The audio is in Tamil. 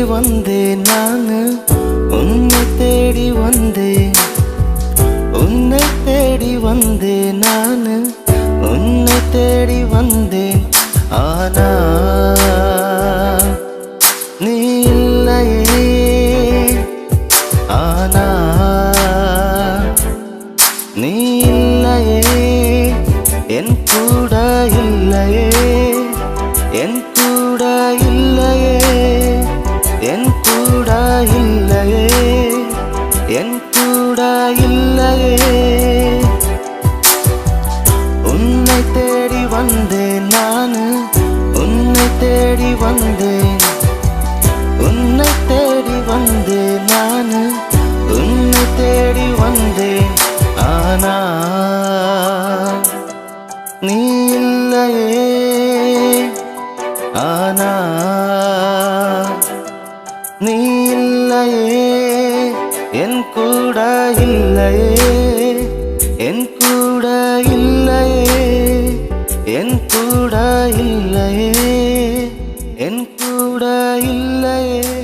வந்தேன் நானு, உன்னை தேடி வந்தேன். உன்னை தேடி வந்தேன் நானு, உன்னை தேடி வந்தேன். ஆனா நீ இல்லையே, ஆனா நீ இல்லையே, என் கூட இல்லையே, என் கூட இல்லையே, என் கூட இல்லையே, என் கூட இல்லையே. உன்னை தேடி வந்தேன் நானு, உன்னை தேடி வந்தேன். உன்னை தேடி வந்தேன் நானு, உன்னை தேடி வந்தேன். ஆனா நீ இல்லையே, ஆனா நீ இல்லையே, என் கூட இல்லையே, என் கூட இல்லையே, என் கூட இல்லையே, என் கூட இல்லையே.